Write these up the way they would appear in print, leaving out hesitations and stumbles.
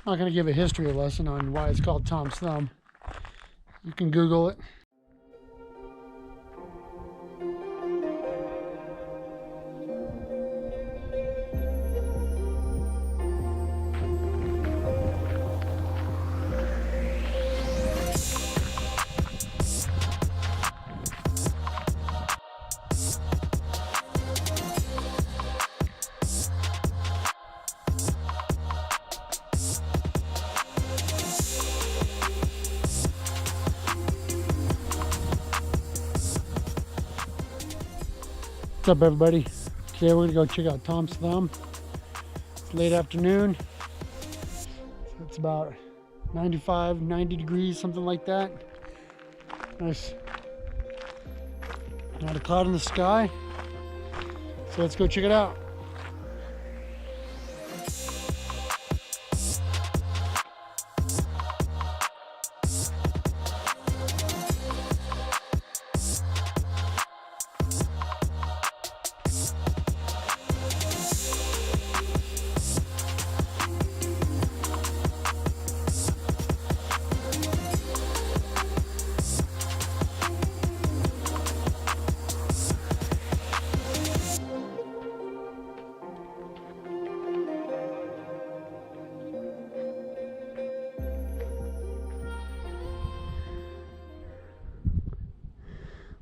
I'm not going to give a history lesson on why it's called Tom's Thumb. You can Google it. What's up, everybody? Today we're gonna go check out Tom's Thumb. It's late afternoon. It's about 95, 90 degrees, something like that. Nice. Not a cloud in the sky. So let's go check it out.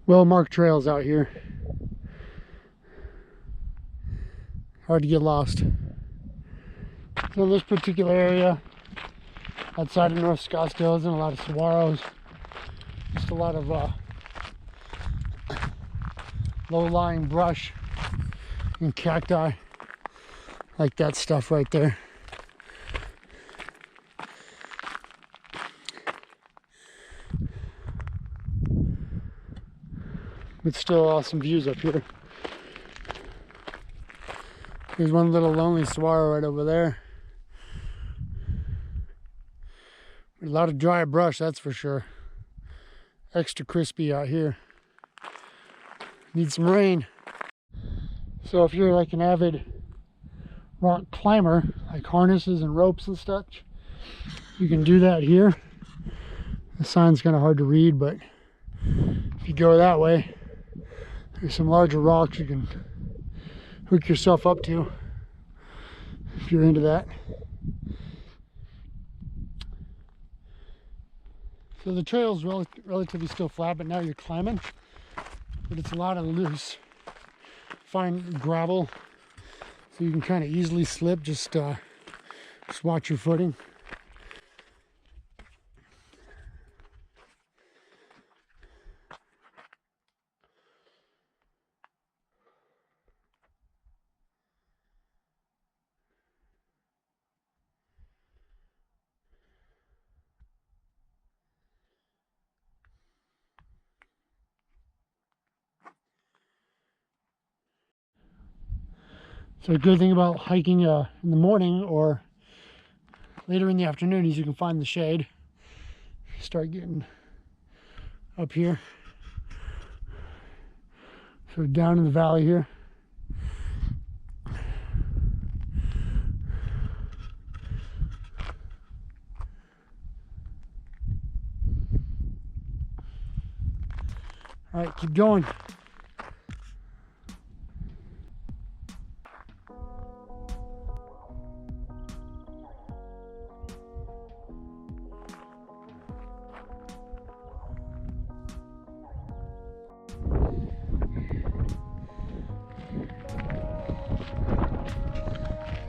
Well-marked trails out here. Hard to get lost. So this particular area outside of North Scottsdale isn't a lot of saguaros. Just a lot of low-lying brush and cacti, like that stuff right there. But still awesome views up here. There's one little lonely saguaro right over there. A lot of dry brush, that's for sure. Extra crispy out here. Need some rain. So if you're like an avid rock climber, like harnesses and ropes and such, you can do that here. The sign's kind of hard to read, but if you go that way, there's some larger rocks you can hook yourself up to if you're into that. So the trail's relatively still flat, but now you're climbing. But it's a lot of loose, fine gravel, so you can kind of easily slip. Just watch your footing. So a good thing about hiking in the morning or later in the afternoon is you can find the shade. Start getting up here. So down in the valley here. All right, keep going.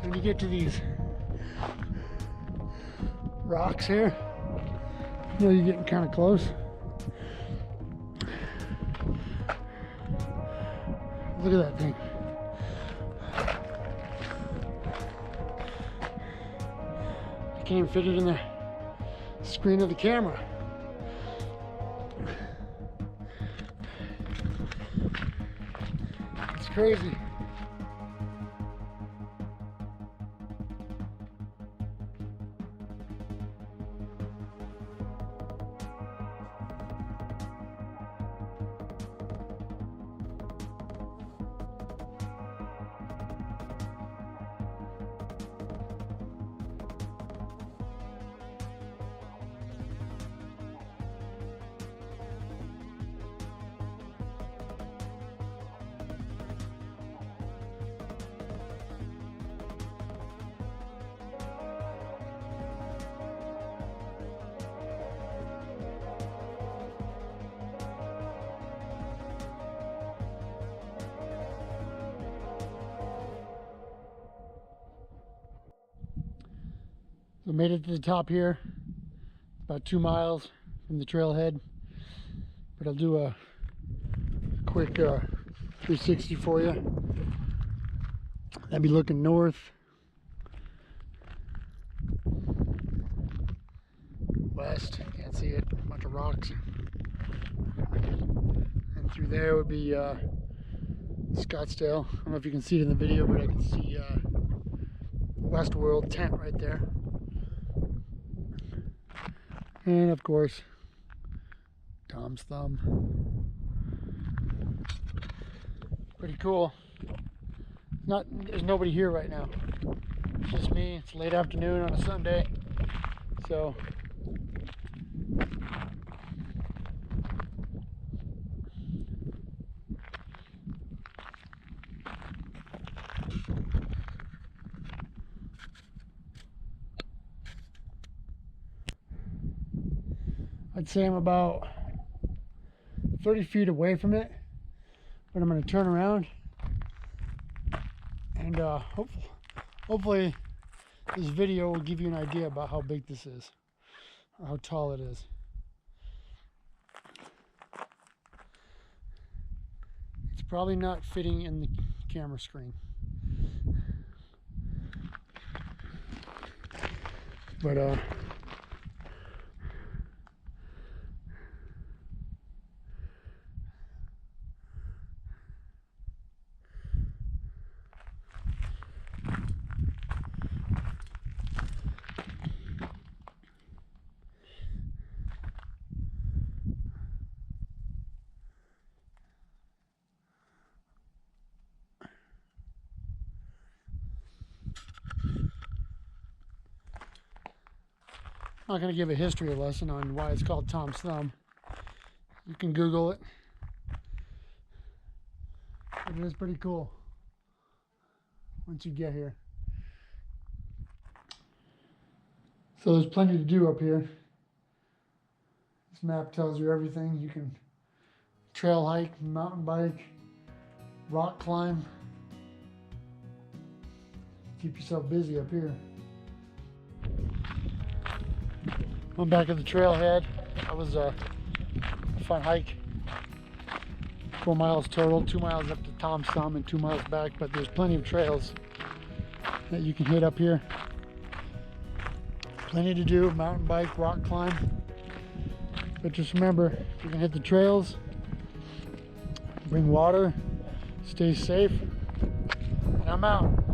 When you get to these rocks here, you know you're getting kind of close. Look at that thing. I can't even fit it in the screen of the camera. It's crazy. So made it to the top here, about 2 miles from the trailhead, but I'll do a quick 360 for you. I'd be looking north, west, can't see it, a bunch of rocks, and through there would be Scottsdale. I don't know if you can see it in the video, but I can see Westworld tent right there. And of course, Tom's Thumb. Pretty cool. There's nobody here right now. It's just me. It's late afternoon on a Sunday. So I'd say I'm about 30 feet away from it, but I'm going to turn around and hopefully this video will give you an idea about how big this is, or how tall it is. It's probably not fitting in the camera screen, but I'm not going to give a history lesson on why it's called Tom's Thumb. You can Google it. But it is pretty cool once you get here. So there's plenty to do up here. This map tells you everything. You can trail hike, mountain bike, rock climb. Keep yourself busy up here. I'm back at the trailhead. That was a fun hike. 4 miles total, 2 miles up to Tom's Thumb and 2 miles back, but there's plenty of trails that you can hit up here. Plenty to do, mountain bike, rock climb. But just remember, if you're gonna hit the trails, bring water, stay safe, and I'm out.